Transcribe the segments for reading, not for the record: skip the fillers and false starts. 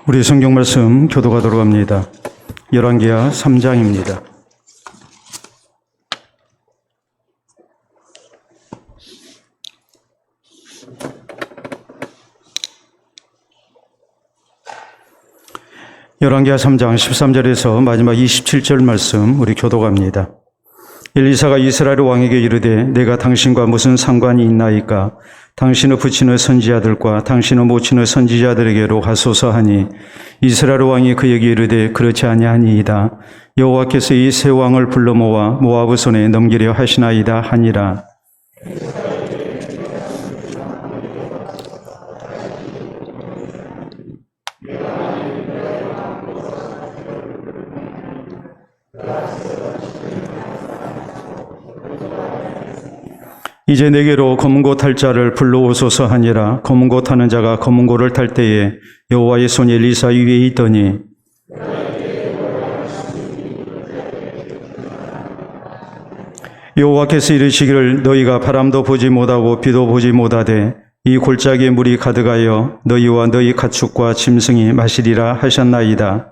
우리 성경 말씀 교독하도록 합니다. 열왕기하 3장입니다. 열왕기하 3장 13절에서 마지막 27절 말씀 우리 교독합니다. 엘리사가 이스라엘 왕에게 이르되 내가 당신과 무슨 상관이 있나이까? 당신의 부친의 선지자들과 당신의 모친의 선지자들에게로 가소서 하니 이스라엘 왕이 그에게 이르되 그렇지 아니하니이다. 여호와께서 이 세 왕을 불러 모아 모압의 손에 넘기려 하시나이다 하니라. 이제 내게로 검은고 탈 자를 불러오소서 하니라. 검은고 타는 자가 검은고를 탈 때에 여호와의 손이 엘리사 위에 있더니 여호와께서 이르시기를 너희가 바람도 보지 못하고 비도 보지 못하되 이 골짜기에 물이 가득하여 너희와 너희 가축과 짐승이 마시리라 하셨나이다.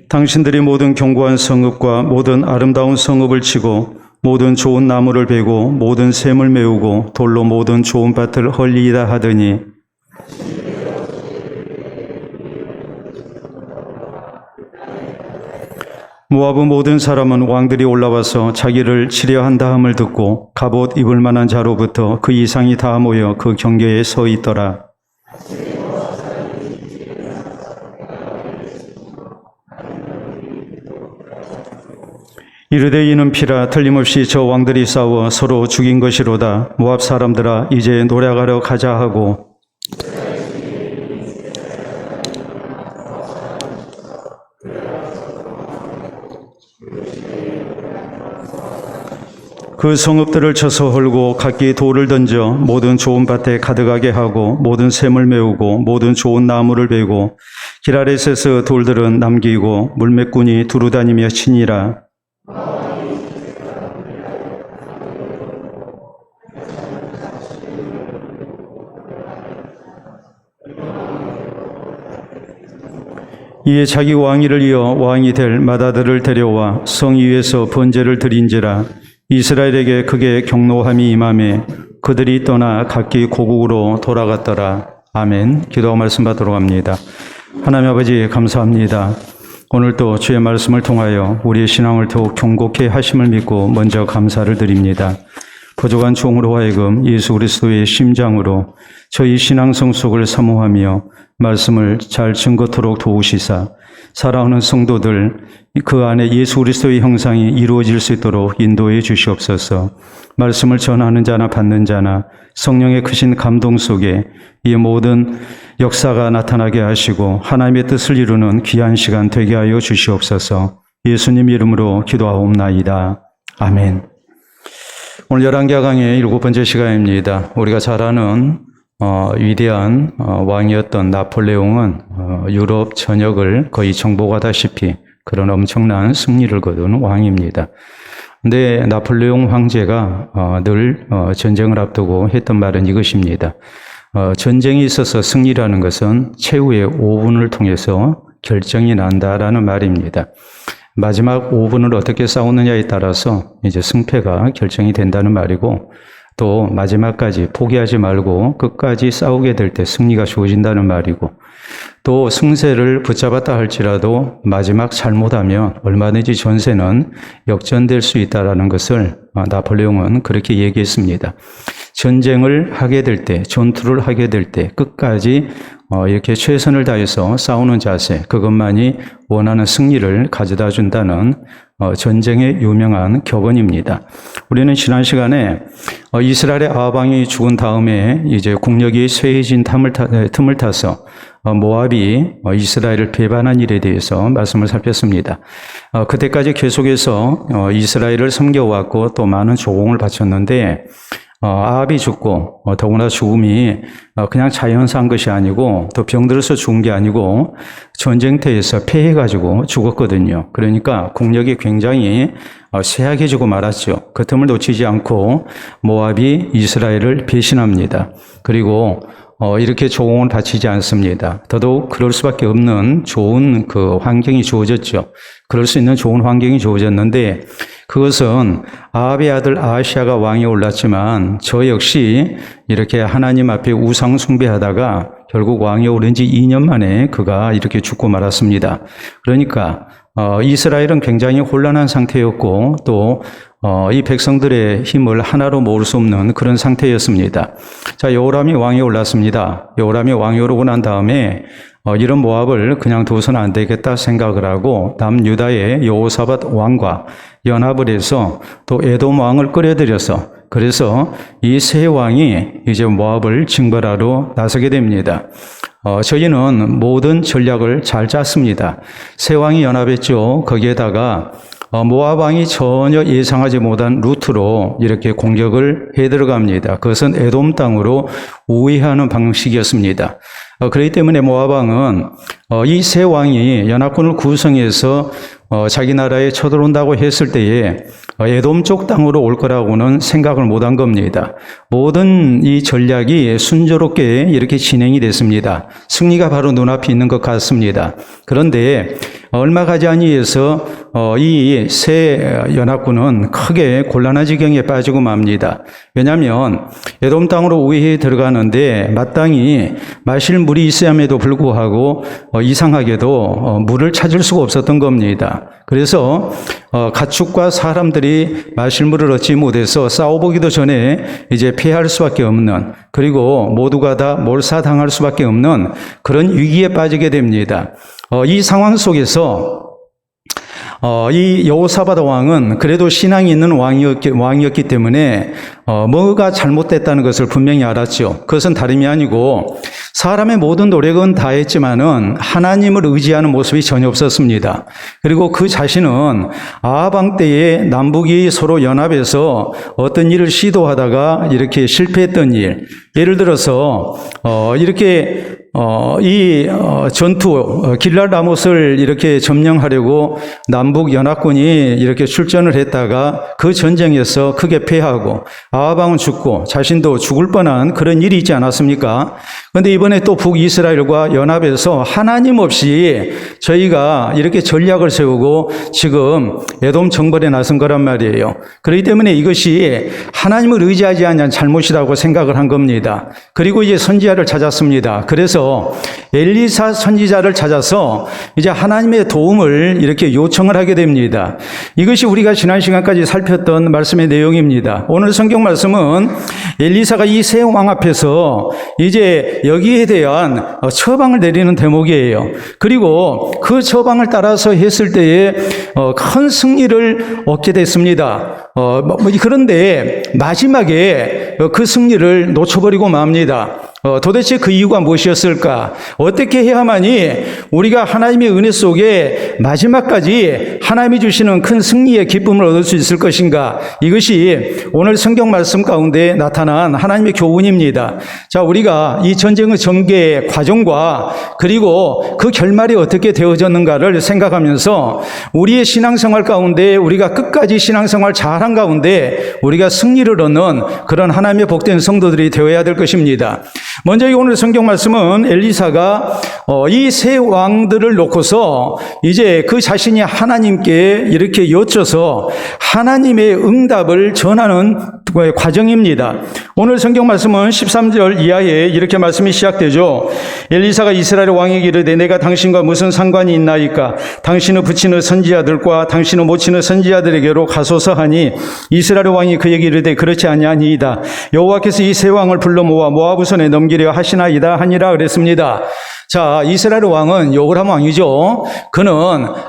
당신들이 모든 견고한 성읍과 모든 아름다운 성읍을 치고 모든 좋은 나무를 베고 모든 샘을 메우고 돌로 모든 좋은 밭을 헐리이다 하더니 모압의 모든 사람은 왕들이 올라와서 자기를 치려 한다 함을 듣고 갑옷 입을 만한 자로부터 그 이상이 다 모여 그 경계에 서 있더라. 이르되 이는 피라 틀림없이 저 왕들이 싸워 서로 죽인 것이로다. 모압 사람들아 이제 노략하러 가자 하고 그 성읍들을 쳐서 헐고 각기 돌을 던져 모든 좋은 밭에 가득하게 하고 모든 샘을 메우고 모든 좋은 나무를 베고 길 아래에서 돌들은 남기고 물매꾼이 두루다니며 치니라. 이에 자기 왕위를 이어 왕이 될 맏아들을 데려와 성 위에서 번제를 드린지라. 이스라엘에게 크게 경노함이 임하매 그들이 떠나 각기 고국으로 돌아갔더라. 아멘. 기도와 말씀 받도록 합니다. 하나님 아버지 감사합니다. 오늘도 주의 말씀을 통하여 우리의 신앙을 더욱 견고케 하심을 믿고 먼저 감사를 드립니다. 부족한 종으로 하여금 예수 그리스도의 심장으로 저희 신앙 성숙을 사모하며 말씀을 잘 증거토록 도우시사 사랑하는 성도들 그 안에 예수 그리스도의 형상이 이루어질 수 있도록 인도해 주시옵소서. 말씀을 전하는 자나 받는 자나 성령의 크신 감동 속에 이 모든 역사가 나타나게 하시고 하나님의 뜻을 이루는 귀한 시간 되게 하여 주시옵소서. 예수님 이름으로 기도하옵나이다. 아멘. 오늘 열왕기하 강의 7번째 시간입니다. 우리가 잘 아는 위대한 왕이었던 나폴레옹은 유럽 전역을 거의 정복하다시피 그런 엄청난 승리를 거둔 왕입니다. 근데 나폴레옹 황제가 늘 전쟁을 앞두고 했던 말은 이것입니다. 전쟁이 있어서 승리라는 것은 최후의 5분을 통해서 결정이 난다라는 말입니다. 마지막 5분을 어떻게 싸우느냐에 따라서 이제 승패가 결정이 된다는 말이고 또 마지막까지 포기하지 말고 끝까지 싸우게 될 때 승리가 주어진다는 말이고 또 승세를 붙잡았다 할지라도 마지막 잘못하면 얼마든지 전세는 역전될 수 있다는 것을 나폴레옹은 그렇게 얘기했습니다. 전쟁을 하게 될 때, 전투를 하게 될 때 끝까지 이렇게 최선을 다해서 싸우는 자세, 그것만이 원하는 승리를 가져다 준다는 전쟁의 유명한 격언입니다. 우리는 지난 시간에 이스라엘의 아합 왕이 죽은 다음에 이제 국력이 쇠해진 틈을 타서 모압이 이스라엘을 배반한 일에 대해서 말씀을 살폈습니다. 그때까지 계속해서 이스라엘을 섬겨왔고 또 많은 조공을 바쳤는데 아합이 죽고 더구나 죽음이 그냥 자연사한 것이 아니고 또 병들어서 죽은 게 아니고 전쟁터에서 패해가지고 죽었거든요. 그러니까 국력이 굉장히 쇠약해지고 말았죠. 그 틈을 놓치지 않고 모압이 이스라엘을 배신합니다. 그리고 이렇게 조공을 바치지 않습니다. 더더욱 그럴 수밖에 없는 좋은 그 환경이 주어졌죠. 그럴 수 있는 좋은 환경이 주어졌는데 그것은 아합의 아들 아하시아가 왕에 올랐지만 저 역시 이렇게 하나님 앞에 우상 숭배하다가 결국 왕에 오른 지 2년 만에 그가 이렇게 죽고 말았습니다. 그러니까 이스라엘은 굉장히 혼란한 상태였고 또 이 백성들의 힘을 하나로 모을 수 없는 그런 상태였습니다. 자, 여호람이 왕에 올랐습니다. 여호람이 왕에 오르고 난 다음에 이런 모압을 그냥 둬서는 안 되겠다 생각을 하고 남유다의 여호사밧 왕과 연합을 해서 또 에돔 왕을 끌어들여서 그래서 이 세 왕이 이제 모압을 징벌하러 나서게 됩니다. 저희는 모든 전략을 잘 짰습니다. 세 왕이 연합했죠. 거기에다가 모압 왕이 전혀 예상하지 못한 루트로 이렇게 공격을 해 들어갑니다. 그것은 에돔 땅으로 우회하는 방식이었습니다. 그렇기 때문에 모압 왕은 이 세 왕이 연합군을 구성해서 자기 나라에 쳐들어온다고 했을 때에 에돔 쪽 땅으로 올 거라고는 생각을 못한 겁니다. 모든 이 전략이 순조롭게 이렇게 진행이 됐습니다. 승리가 바로 눈앞에 있는 것 같습니다. 그런데 얼마 가지 아니해서 이 세 연합군은 크게 곤란한 지경에 빠지고 맙니다. 왜냐하면 에돔 땅으로 우회해 들어가는데 마땅히 마실 물이 있어야함에도 불구하고 이상하게도 물을 찾을 수가 없었던 겁니다. 그래서 가축과 사람들이 마실 물을 얻지 못해서 싸워보기도 전에 이제 패할 수밖에 없는, 그리고 모두가 다 몰사당할 수밖에 없는 그런 위기에 빠지게 됩니다. 이 상황 속에서 이 여호사밧 왕은 그래도 신앙이 있는 왕이었기 때문에 뭐가 잘못됐다는 것을 분명히 알았죠. 그것은 다름이 아니고 사람의 모든 노력은 다했지만은 하나님을 의지하는 모습이 전혀 없었습니다. 그리고 그 자신은 아합 왕 때에 남북이 서로 연합해서 어떤 일을 시도하다가 이렇게 실패했던 일, 예를 들어서 이렇게 이 전투 길랄 라못을 이렇게 점령하려고 남북 연합군이 이렇게 출전을 했다가 그 전쟁에서 크게 패하고 아합 왕은 죽고 자신도 죽을 뻔한 그런 일이 있지 않았습니까? 그런데 이번에 또 북이스라엘과 연합해서 하나님 없이 저희가 이렇게 전략을 세우고 지금 에돔 정벌에 나선 거란 말이에요. 그렇기 때문에 이것이 하나님을 의지하지 않은 잘못이라고 생각을 한 겁니다. 그리고 이제 선지자를 찾았습니다. 그래서 엘리사 선지자를 찾아서 이제 하나님의 도움을 이렇게 요청을 하게 됩니다. 이것이 우리가 지난 시간까지 살폈던 말씀의 내용입니다. 오늘 성경 말씀은 엘리사가 이 세 왕 앞에서 이제 여기에 대한 처방을 내리는 대목이에요. 그리고 그 처방을 따라서 했을 때에 큰 승리를 얻게 됐습니다. 그런데 마지막에 그 승리를 놓쳐버리고 맙니다. 도대체 그 이유가 무엇이었을까? 어떻게 해야만이 우리가 하나님의 은혜 속에 마지막까지 하나님이 주시는 큰 승리의 기쁨을 얻을 수 있을 것인가? 이것이 오늘 성경 말씀 가운데 나타난 하나님의 교훈입니다. 자, 우리가 이 전쟁의 전개 과정과 그리고 그 결말이 어떻게 되어졌는가를 생각하면서 우리의 신앙생활 가운데 우리가 끝까지 신앙생활 잘한 가운데 우리가 승리를 얻는 그런 하나님의 복된 성도들이 되어야 될 것입니다. 먼저 오늘 성경 말씀은 엘리사가 이 세 왕들을 놓고서 이제 그 자신이 하나님께 이렇게 여쭤서 하나님의 응답을 전하는 과정입니다. 오늘 성경 말씀은 13절 이하에 이렇게 말씀이 시작되죠. 엘리사가 이스라엘 왕에게 이르되 내가 당신과 무슨 상관이 있나이까? 당신을 붙이는 선지자들과 당신을 못 치는 선지자들에게로 가소서 하니 이스라엘 왕이 그에게 이르되 그렇지 아니하니이다. 여호와께서 이 세 왕을 불러 모아 모압 우선에 넘기려 하시나이다 하니라 그랬습니다. 자, 이스라엘 왕은 요람 왕이죠. 그는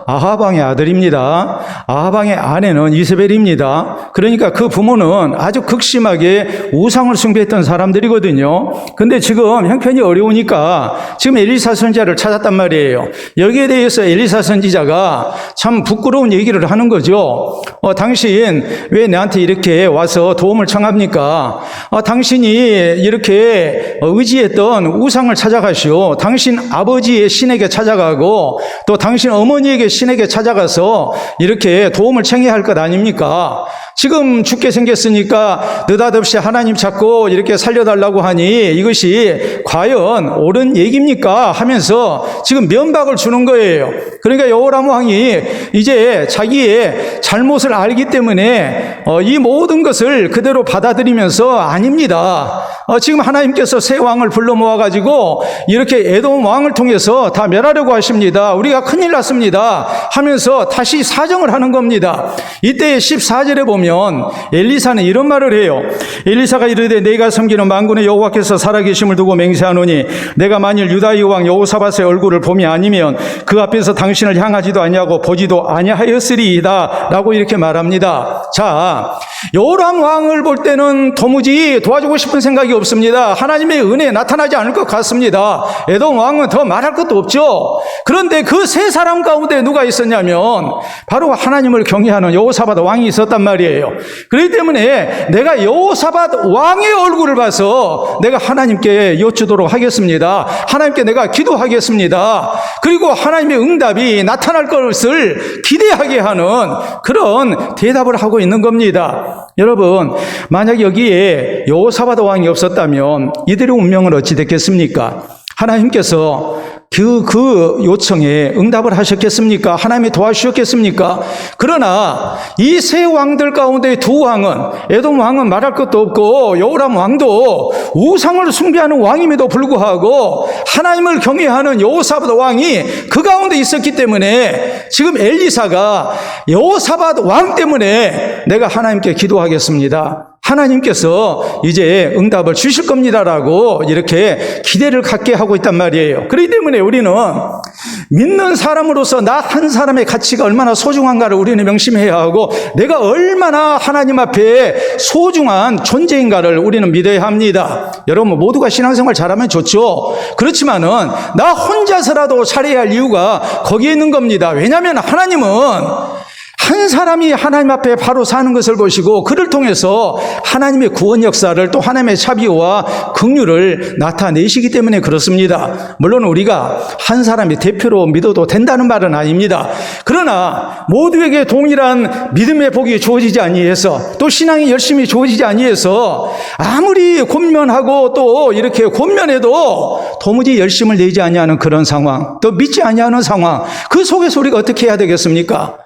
아합 왕의 아들입니다. 아합 왕의 아내는 이세벨입니다. 그러니까 그 부모는 아주 극심하게 우상을 숭배했던 사람들이거든요. 근데 지금 형편이 어려우니까 지금 엘리사 선지자를 찾았단 말이에요. 여기에 대해서 엘리사 선지자가 참 부끄러운 얘기를 하는 거죠. 당신 왜 나한테 이렇게 와서 도움을 청합니까? 당신이 이렇게 의지했던 우상을 찾아가시오. 당신 아버지의 신에게 찾아가고 또 당신 어머니에게 신에게 찾아가서 이렇게 도움을 청해야 할 것 아닙니까? 지금 죽게 생겼으니까 느닷없이 하나님 찾고 이렇게 살려달라고 하니 이것이 과연 옳은 얘기입니까? 하면서 지금 면박을 주는 거예요. 그러니까 여호람 왕이 이제 자기의 잘못을 알기 때문에 이 모든 것을 그대로 받아들이면서 아닙니다. 지금 하나님께서 새 왕을 불러 모아가지고 이렇게 에돔 왕을 통해서 다 멸하려고 하십니다. 우리가 큰일 났습니다 하면서 다시 사정을 하는 겁니다. 이때 14절에 보면 엘리사는 이런 말을 해요. 엘리사가 이르되 내가 섬기는 만군의 여호와께서 살아계심을 두고 맹세하노니 내가 만일 유다의 왕 여호사밧의 얼굴을 봄이 아니면 그 앞에서 당신을 향하지도 아니하고 보지도 아니하였으리이다 라고 이렇게 말합니다. 자, 요람 왕을 볼 때는 도무지 도와주고 싶은 생각이 없습니다. 하나님의 은혜 나타나지 않을 것 같습니다. 에돔 왕은 더 말할 것도 없죠. 그런데 그 세 사람 가운데 누가 있었냐면 바로 하나님을 경외하는 여호사밧 왕이 있었단 말이에요. 그렇기 때문에 내가 여호사밧 왕의 얼굴을 봐서 내가 하나님께 여쭈도록 하겠습니다. 하나님께 내가 기도하겠습니다. 그리고 하나님의 응답이 나타날 것을 기대하게 하는 그런 대답을 하고 있는 겁니다. 여러분, 만약 여기에 여호사밧 왕이 없었다면 이들의 운명은 어찌 됐겠습니까? 하나님께서 그 요청에 응답을 하셨겠습니까? 하나님이 도와주셨겠습니까? 그러나 이 세 왕들 가운데 두 왕은, 에돔 왕은 말할 것도 없고 여호람 왕도 우상을 숭배하는 왕임에도 불구하고 하나님을 경외하는 여호사밧 왕이 그 가운데 있었기 때문에 지금 엘리사가 여호사밧 왕 때문에 내가 하나님께 기도하겠습니다. 하나님께서 이제 응답을 주실 겁니다라고 이렇게 기대를 갖게 하고 있단 말이에요. 그렇기 때문에 우리는 믿는 사람으로서 나 한 사람의 가치가 얼마나 소중한가를 우리는 명심해야 하고 내가 얼마나 하나님 앞에 소중한 존재인가를 우리는 믿어야 합니다. 여러분 모두가 신앙생활 잘하면 좋죠. 그렇지만은 나 혼자서라도 잘해야 할 이유가 거기에 있는 겁니다. 왜냐하면 하나님은 한 사람이 하나님 앞에 바로 사는 것을 보시고 그를 통해서 하나님의 구원 역사를 또 하나님의 자비와 긍휼을 나타내시기 때문에 그렇습니다. 물론 우리가 한 사람이 대표로 믿어도 된다는 말은 아닙니다. 그러나 모두에게 동일한 믿음의 복이 주어지지 아니해서 또 신앙이 열심히 주어지지 아니해서 아무리 권면하고 또 이렇게 권면해도 도무지 열심을 내지 아니하는 그런 상황, 또 믿지 아니하는 상황, 그 속에서 우리가 어떻게 해야 되겠습니까?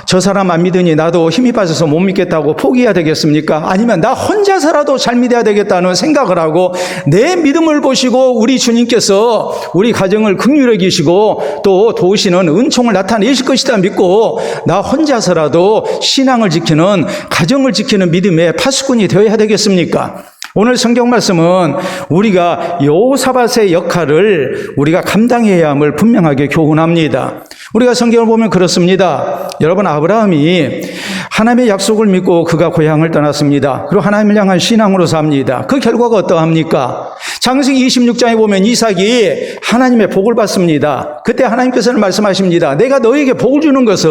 저 사람 안 믿으니 나도 힘이 빠져서 못 믿겠다고 포기해야 되겠습니까? 아니면 나 혼자서라도 잘 믿어야 되겠다는 생각을 하고 내 믿음을 보시고 우리 주님께서 우리 가정을 긍휼히 여기시고 또 도우시는 은총을 나타내실 것이다 믿고 나 혼자서라도 신앙을 지키는, 가정을 지키는 믿음의 파수꾼이 되어야 되겠습니까? 오늘 성경 말씀은 우리가 여호사밧의 역할을 우리가 감당해야 함을 분명하게 교훈합니다. 우리가 성경을 보면 그렇습니다. 여러분, 아브라함이 하나님의 약속을 믿고 그가 고향을 떠났습니다. 그리고 하나님을 향한 신앙으로 삽니다. 그 결과가 어떠합니까? 창세기 26장에 보면 이삭이 하나님의 복을 받습니다. 그때 하나님께서는 말씀하십니다. 내가 너에게 복을 주는 것은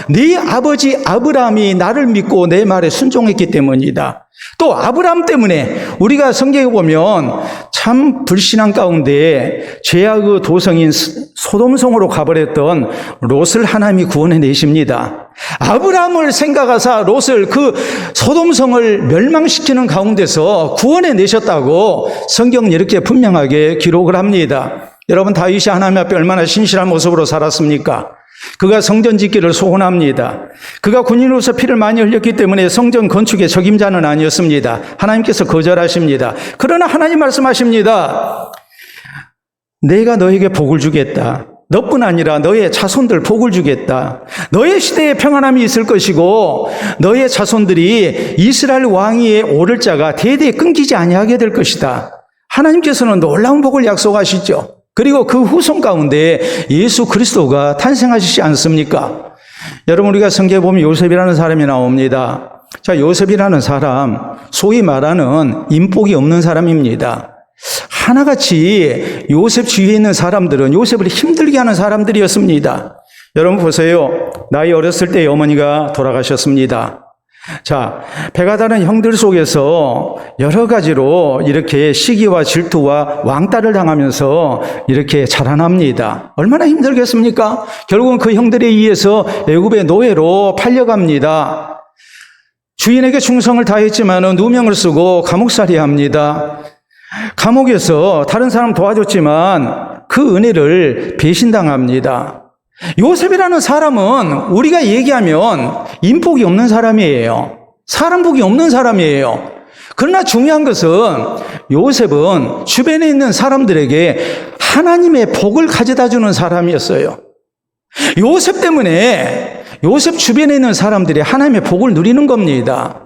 네 아버지 아브라함이 나를 믿고 내 말에 순종했기 때문이다. 또 아브라함 때문에 우리가 성경에 보면 참 불신앙 가운데 죄악의 도성인 소돔성으로 가버렸던 롯을 하나님이 구원해 내십니다. 아브라함을 생각하사 롯을 그 소돔성을 멸망시키는 가운데서 구원해 내셨다고 성경은 이렇게 분명하게 기록을 합니다. 여러분, 다윗이 하나님 앞에 얼마나 신실한 모습으로 살았습니까? 그가 성전 짓기를 소원합니다. 그가 군인으로서 피를 많이 흘렸기 때문에 성전 건축의 적임자는 아니었습니다. 하나님께서 거절하십니다. 그러나 하나님 말씀하십니다. 내가 너에게 복을 주겠다. 너뿐 아니라 너의 자손들 복을 주겠다. 너의 시대에 평안함이 있을 것이고 너의 자손들이 이스라엘 왕위에 오를 자가 대대 끊기지 아니하게 될 것이다. 하나님께서는 놀라운 복을 약속하시죠. 그리고 그 후손 가운데 예수 그리스도가 탄생하시지 않습니까? 여러분, 우리가 성경에 보면 요셉이라는 사람이 나옵니다. 자, 요셉이라는 사람, 소위 말하는 인복이 없는 사람입니다. 하나같이 요셉 주위에 있는 사람들은 요셉을 힘들게 하는 사람들이었습니다. 여러분 보세요. 나이 어렸을 때 어머니가 돌아가셨습니다. 자, 배가 다른 형들 속에서 여러 가지로 이렇게 시기와 질투와 왕따를 당하면서 이렇게 자라납니다. 얼마나 힘들겠습니까? 결국은 그 형들에 의해서 애굽의 노예로 팔려갑니다. 주인에게 충성을 다했지만 누명을 쓰고 감옥살이 합니다. 감옥에서 다른 사람 도와줬지만 그 은혜를 배신당합니다. 요셉이라는 사람은 우리가 얘기하면 인복이 없는 사람이에요. 사람복이 없는 사람이에요. 그러나 중요한 것은 요셉은 주변에 있는 사람들에게 하나님의 복을 가져다 주는 사람이었어요. 요셉 때문에 요셉 주변에 있는 사람들이 하나님의 복을 누리는 겁니다.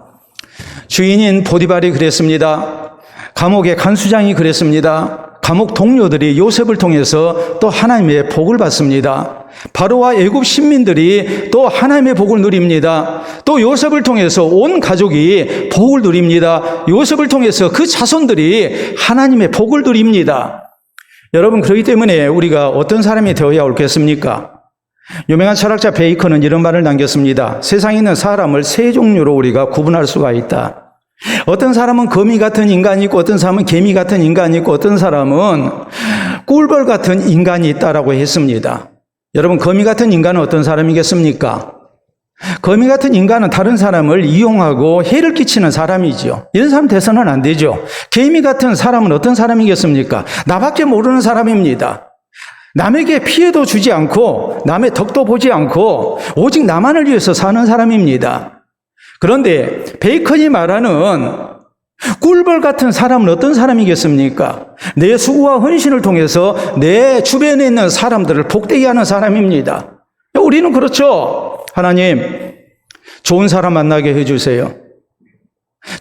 주인인 보디발이 그랬습니다. 감옥의 간수장이 그랬습니다. 감옥 동료들이 요셉을 통해서 또 하나님의 복을 받습니다. 바로와 애굽 신민들이 또 하나님의 복을 누립니다. 또 요셉을 통해서 온 가족이 복을 누립니다. 요셉을 통해서 그 자손들이 하나님의 복을 누립니다. 여러분, 그렇기 때문에 우리가 어떤 사람이 되어야 옳겠습니까? 유명한 철학자 베이컨은 이런 말을 남겼습니다. 세상에 있는 사람을 세 종류로 우리가 구분할 수가 있다. 어떤 사람은 거미 같은 인간이 있고, 어떤 사람은 개미 같은 인간이 있고, 어떤 사람은 꿀벌 같은 인간이 있다라고 했습니다. 여러분, 거미 같은 인간은 어떤 사람이겠습니까? 거미 같은 인간은 다른 사람을 이용하고 해를 끼치는 사람이죠. 이런 사람 돼서는 안 되죠. 개미 같은 사람은 어떤 사람이겠습니까? 나밖에 모르는 사람입니다. 남에게 피해도 주지 않고 남의 덕도 보지 않고 오직 나만을 위해서 사는 사람입니다. 그런데 베이컨이 말하는 꿀벌 같은 사람은 어떤 사람이겠습니까? 내 수고와 헌신을 통해서 내 주변에 있는 사람들을 복되게 하는 사람입니다. 우리는 그렇죠. 하나님, 좋은 사람 만나게 해주세요.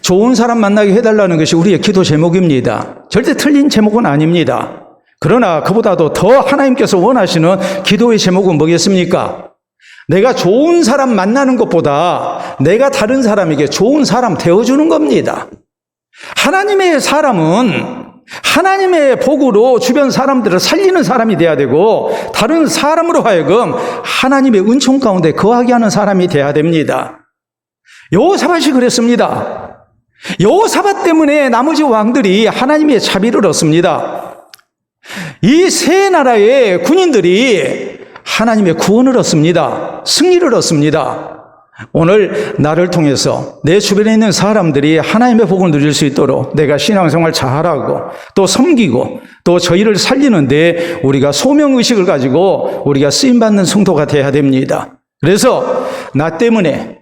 좋은 사람 만나게 해달라는 것이 우리의 기도 제목입니다. 절대 틀린 제목은 아닙니다. 그러나 그보다도 더 하나님께서 원하시는 기도의 제목은 뭐겠습니까? 내가 좋은 사람 만나는 것보다 내가 다른 사람에게 좋은 사람 되어주는 겁니다. 하나님의 사람은 하나님의 복으로 주변 사람들을 살리는 사람이 돼야 되고, 다른 사람으로 하여금 하나님의 은총 가운데 거하게 하는 사람이 돼야 됩니다. 여호사밧이 그랬습니다. 여호사밧 때문에 나머지 왕들이 하나님의 자비를 얻습니다. 이 세 나라의 군인들이 하나님의 구원을 얻습니다. 승리를 얻습니다. 오늘 나를 통해서 내 주변에 있는 사람들이 하나님의 복을 누릴 수 있도록 내가 신앙생활 잘하고 또 섬기고 또 저희를 살리는데 우리가 소명의식을 가지고 우리가 쓰임받는 성도가 돼야 됩니다. 그래서 나 때문에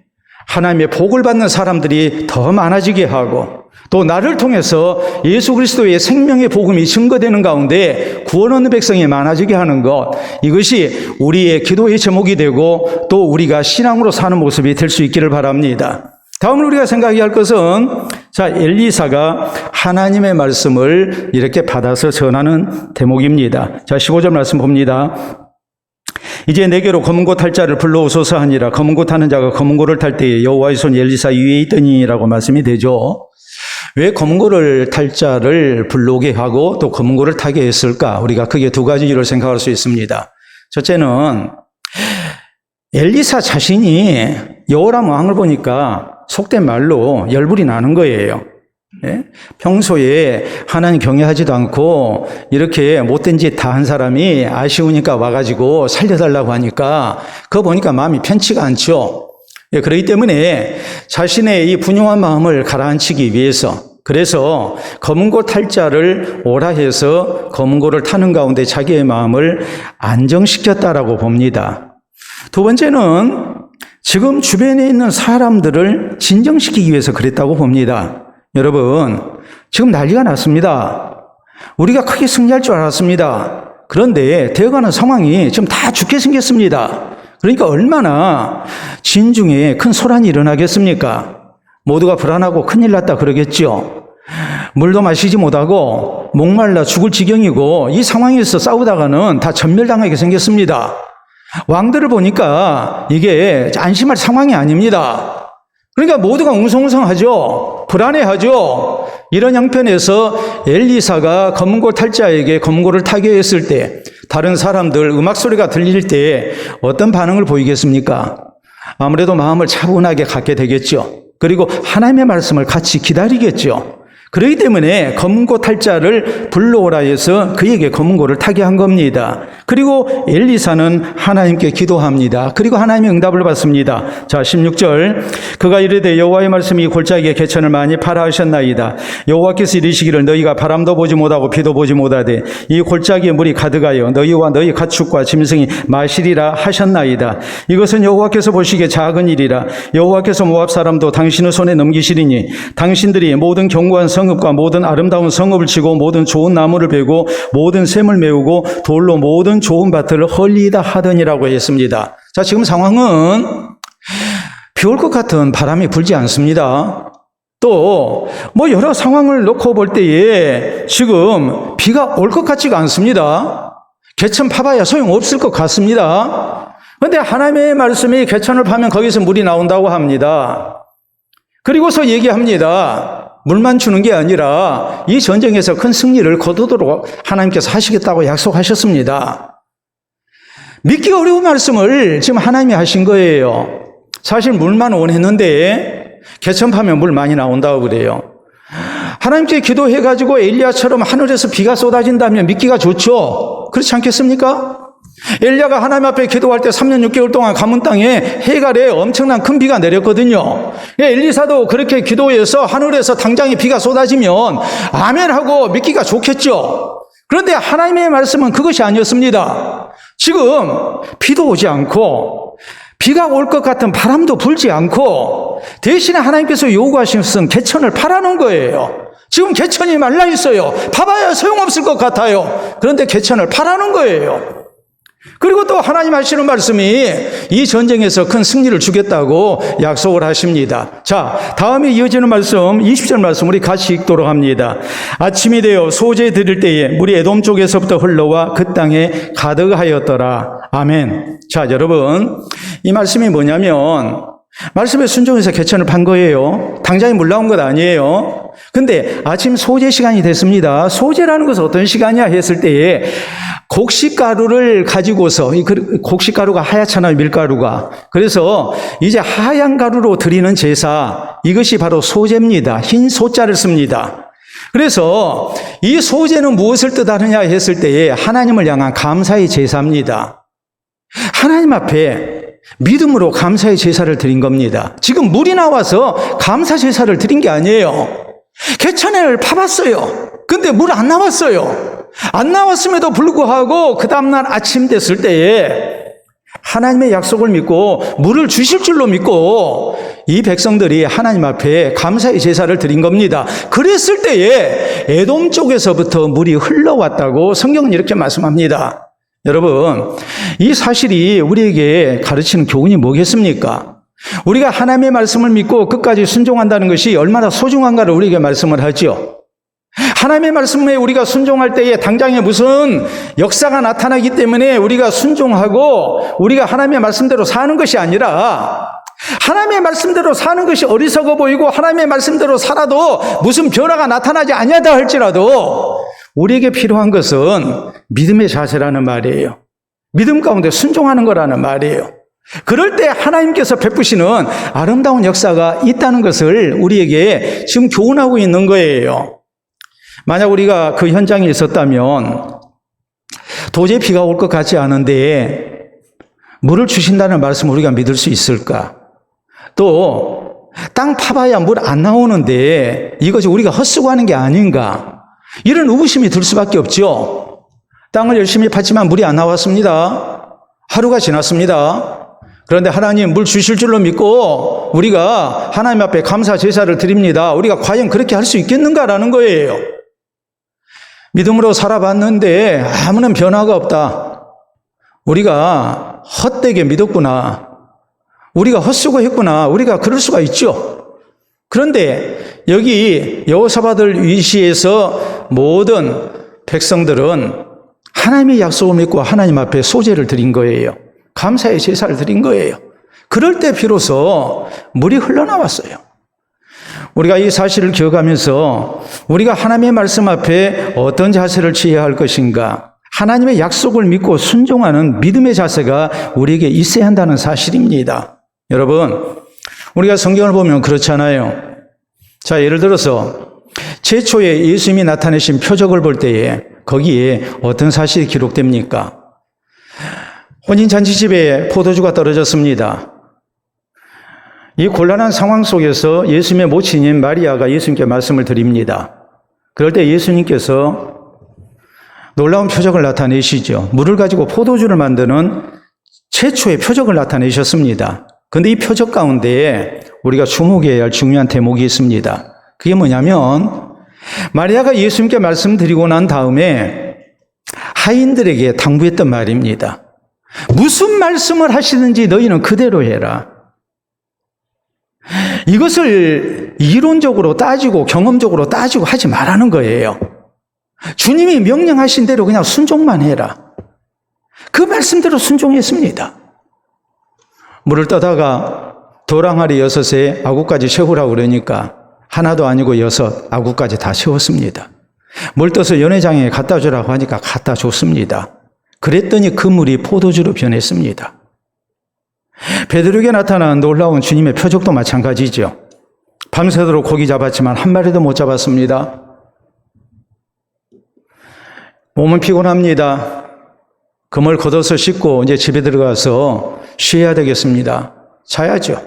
하나님의 복을 받는 사람들이 더 많아지게 하고, 또 나를 통해서 예수 그리스도의 생명의 복음이 증거되는 가운데 구원 얻는 백성이 많아지게 하는 것, 이것이 우리의 기도의 제목이 되고 또 우리가 신앙으로 사는 모습이 될 수 있기를 바랍니다. 다음으로 우리가 생각해야 할 것은, 자, 엘리사가 하나님의 말씀을 이렇게 받아서 전하는 대목입니다. 자, 15절 말씀 봅니다. 이제 내게로 검은고 탈 자를 불러오소서 하니라. 검은고 타는 자가 검은고를 탈 때에 여호와의 손 엘리사 위에 있더니라고 말씀이 되죠. 왜 검은고를 탈 자를 불러오게 하고 또 검은고를 타게 했을까? 우리가 크게 두 가지 이유를 생각할 수 있습니다. 첫째는 엘리사 자신이 여호람 왕을 보니까 속된 말로 열불이 나는 거예요. 예? 평소에 하나님 경외하지도 않고 이렇게 못된 짓 다 한 사람이 아쉬우니까 와가지고 살려달라고 하니까 그거 보니까 마음이 편치가 않죠. 예, 그렇기 때문에 자신의 이 분용한 마음을 가라앉히기 위해서, 그래서 검은고 탈 자를 오라 해서 검은고를 타는 가운데 자기의 마음을 안정시켰다라고 봅니다. 두 번째는 지금 주변에 있는 사람들을 진정시키기 위해서 그랬다고 봅니다. 여러분, 지금 난리가 났습니다. 우리가 크게 승리할 줄 알았습니다. 그런데 되어가는 상황이 지금 다 죽게 생겼습니다. 그러니까 얼마나 진중에 큰 소란이 일어나겠습니까? 모두가 불안하고 큰일 났다 그러겠죠. 물도 마시지 못하고 목말라 죽을 지경이고 이 상황에서 싸우다가는 다 전멸당하게 생겼습니다. 왕들을 보니까 이게 안심할 상황이 아닙니다. 그러니까 모두가 웅성웅성하죠. 불안해하죠. 이런 형편에서 엘리사가 검은고 탈자에게 검은고를 타게 했을 때 다른 사람들 음악 소리가 들릴 때 어떤 반응을 보이겠습니까? 아무래도 마음을 차분하게 갖게 되겠죠. 그리고 하나님의 말씀을 같이 기다리겠죠. 그렇기 때문에 검은고 탈자를 불러오라 해서 그에게 검은고를 타게 한 겁니다. 그리고 엘리사는 하나님께 기도합니다. 그리고 하나님의 응답을 받습니다. 자, 16절. 그가 이르되 여호와의 말씀이 골짜기에 개천을 많이 파라 하셨나이다. 여호와께서 이르시기를 너희가 바람도 보지 못하고 비도 보지 못하되 이 골짜기에 물이 가득하여 너희와 너희 가축과 짐승이 마시리라 하셨나이다. 이것은 여호와께서 보시기에 작은 일이라. 여호와께서 모압 사람도 당신의 손에 넘기시리니 당신들이 모든 견고한 성읍과 모든 아름다운 성읍을 치고 모든 좋은 나무를 베고 모든 샘을 메우고 돌로 모든 좋은 밭을 헐리다 하더니라고 했습니다. 자, 지금 상황은 비 올 것 같은 바람이 불지 않습니다. 또 여러 상황을 놓고 볼 때에 지금 비가 올 것 같지가 않습니다. 개천 파봐야 소용없을 것 같습니다. 그런데 하나님의 말씀이 개천을 파면 거기서 물이 나온다고 합니다. 그리고서 얘기합니다. 물만 주는 게 아니라 이 전쟁에서 큰 승리를 거두도록 하나님께서 하시겠다고 약속하셨습니다. 믿기 어려운 말씀을 지금 하나님이 하신 거예요. 사실 물만 원했는데 개천 파면 물 많이 나온다고 그래요. 하나님께 기도해가지고 엘리야처럼 하늘에서 비가 쏟아진다면 믿기가 좋죠. 그렇지 않겠습니까? 엘리야가 하나님 앞에 기도할 때 3년 6개월 동안 가문 땅에 해갈에 엄청난 큰 비가 내렸거든요. 엘리사도 그렇게 기도해서 하늘에서 당장에 비가 쏟아지면 아멘하고 믿기가 좋겠죠. 그런데 하나님의 말씀은 그것이 아니었습니다. 지금 비도 오지 않고 비가 올 것 같은 바람도 불지 않고 대신에 하나님께서 요구하신 것은 개천을 파라는 거예요. 지금 개천이 말라 있어요. 파봐야 소용없을 것 같아요. 그런데 개천을 파라는 거예요. 그리고 또 하나님 하시는 말씀이 이 전쟁에서 큰 승리를 주겠다고 약속을 하십니다. 자, 다음에 이어지는 말씀 20절 말씀 우리 같이 읽도록 합니다. 아침이 되어 소재 드릴 때에 물이 에돔 쪽에서부터 흘러와 그 땅에 가득하였더라. 아멘. 자, 여러분, 이 말씀이 뭐냐면 말씀에 순종해서 개천을 판 거예요. 당장에 물 나온 것 아니에요. 근데 아침 소재 시간이 됐습니다. 소재라는 것은 어떤 시간이야 했을 때에 곡식가루를 가지고서, 이 곡식가루가 하얗잖아요, 밀가루가. 그래서 이제 하얀 가루로 드리는 제사, 이것이 바로 소제입니다. 흰 소자를 씁니다. 그래서 이 소제는 무엇을 뜻하느냐 했을 때에 하나님을 향한 감사의 제사입니다. 하나님 앞에 믿음으로 감사의 제사를 드린 겁니다. 지금 물이 나와서 감사 제사를 드린 게 아니에요. 개천을 파봤어요. 근데 물 안 나왔어요. 안 나왔음에도 불구하고 그 다음날 아침 됐을 때에 하나님의 약속을 믿고 물을 주실 줄로 믿고 이 백성들이 하나님 앞에 감사의 제사를 드린 겁니다. 그랬을 때에 에돔 쪽에서부터 물이 흘러왔다고 성경은 이렇게 말씀합니다. 여러분, 이 사실이 우리에게 가르치는 교훈이 뭐겠습니까? 우리가 하나님의 말씀을 믿고 끝까지 순종한다는 것이 얼마나 소중한가를 우리에게 말씀을 하죠. 하나님의 말씀에 우리가 순종할 때에 당장에 무슨 역사가 나타나기 때문에 우리가 순종하고 우리가 하나님의 말씀대로 사는 것이 아니라 하나님의 말씀대로 사는 것이 어리석어 보이고 하나님의 말씀대로 살아도 무슨 변화가 나타나지 아니하다 할지라도 우리에게 필요한 것은 믿음의 자세라는 말이에요. 믿음 가운데 순종하는 거라는 말이에요. 그럴 때 하나님께서 베푸시는 아름다운 역사가 있다는 것을 우리에게 지금 교훈하고 있는 거예요. 만약 우리가 그 현장에 있었다면 도저히 비가 올 것 같지 않은데 물을 주신다는 말씀을 우리가 믿을 수 있을까? 또 땅 파봐야 물 안 나오는데 이것이 우리가 헛수고하는 게 아닌가? 이런 의구심이 들 수밖에 없죠. 땅을 열심히 팠지만 물이 안 나왔습니다. 하루가 지났습니다. 그런데 하나님 물 주실 줄로 믿고 우리가 하나님 앞에 감사 제사를 드립니다. 우리가 과연 그렇게 할 수 있겠는가라는 거예요. 믿음으로 살아봤는데 아무런 변화가 없다. 우리가 헛되게 믿었구나. 우리가 헛수고했구나. 우리가 그럴 수가 있죠. 그런데 여기 여호사밧을 위시해서 모든 백성들은 하나님의 약속을 믿고 하나님 앞에 소제를 드린 거예요. 감사의 제사를 드린 거예요. 그럴 때 비로소 물이 흘러나왔어요. 우리가 이 사실을 기억하면서 우리가 하나님의 말씀 앞에 어떤 자세를 취해야 할 것인가, 하나님의 약속을 믿고 순종하는 믿음의 자세가 우리에게 있어야 한다는 사실입니다. 여러분, 우리가 성경을 보면 그렇잖아요. 자, 예를 들어서 최초에 예수님이 나타내신 표적을 볼 때에 거기에 어떤 사실이 기록됩니까? 혼인잔치집에 포도주가 떨어졌습니다. 이 곤란한 상황 속에서 예수님의 모친인 마리아가 예수님께 말씀을 드립니다. 그럴 때 예수님께서 놀라운 표적을 나타내시죠. 물을 가지고 포도주를 만드는 최초의 표적을 나타내셨습니다. 그런데 이 표적 가운데 우리가 주목해야 할 중요한 대목이 있습니다. 그게 뭐냐면 마리아가 예수님께 말씀드리고 난 다음에 하인들에게 당부했던 말입니다. 무슨 말씀을 하시는지 너희는 그대로 해라. 이것을 이론적으로 따지고 경험적으로 따지고 하지 말라는 거예요. 주님이 명령하신 대로 그냥 순종만 해라. 그 말씀대로 순종했습니다. 물을 떠다가 도랑아리 6에 아구까지 채우라고 그러니까 하나도 아니고 6 아구까지 다 채웠습니다. 물 떠서 연회장에 갖다 주라고 하니까 갖다 줬습니다. 그랬더니 그 물이 포도주로 변했습니다. 베드로에게 나타난 놀라운 주님의 표적도 마찬가지죠. 밤새도록 고기 잡았지만 한 마리도 못 잡았습니다. 몸은 피곤합니다. 그물 걷어서 씻고 이제 집에 들어가서 쉬어야 되겠습니다. 자야죠.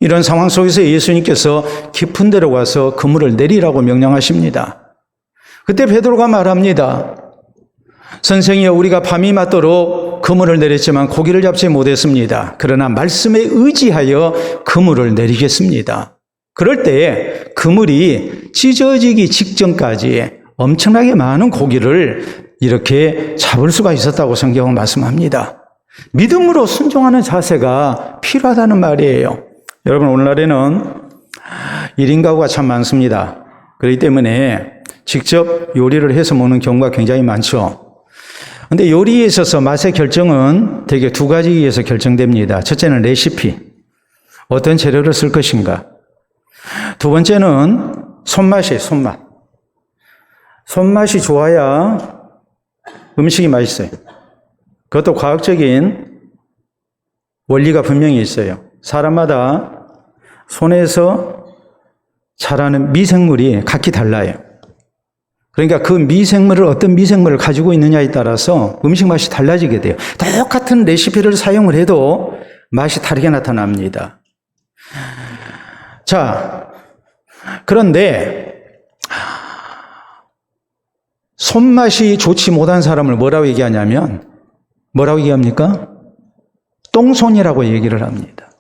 이런 상황 속에서 예수님께서 깊은 데로 가서 그물을 내리라고 명령하십니다. 그때 베드로가 말합니다. 선생이여, 우리가 밤이 맞도록 그물을 내렸지만 고기를 잡지 못했습니다. 그러나 말씀에 의지하여 그물을 내리겠습니다. 그럴 때 그물이 찢어지기 직전까지 엄청나게 많은 고기를 이렇게 잡을 수가 있었다고 성경은 말씀합니다. 믿음으로 순종하는 자세가 필요하다는 말이에요. 여러분, 오늘날에는 1인 가구가 참 많습니다. 그렇기 때문에 직접 요리를 해서 먹는 경우가 굉장히 많죠. 그런데 요리에 있어서 맛의 결정은 대개 2가지에서 결정됩니다. 첫째는 레시피, 어떤 재료를 쓸 것인가. 두 번째는 손맛이에요. 손맛이 좋아야 음식이 맛있어요. 그것도 과학적인 원리가 분명히 있어요. 사람마다 손에서 자라는 미생물이 각기 달라요. 그러니까 그 미생물을 어떤 미생물을 가지고 있느냐에 따라서 음식 맛이 달라지게 돼요. 똑같은 레시피를 사용을 해도 맛이 다르게 나타납니다. 자, 그런데 손맛이 좋지 못한 사람을 뭐라고 얘기하냐면, 뭐라고 얘기합니까? 똥손이라고 얘기를 합니다.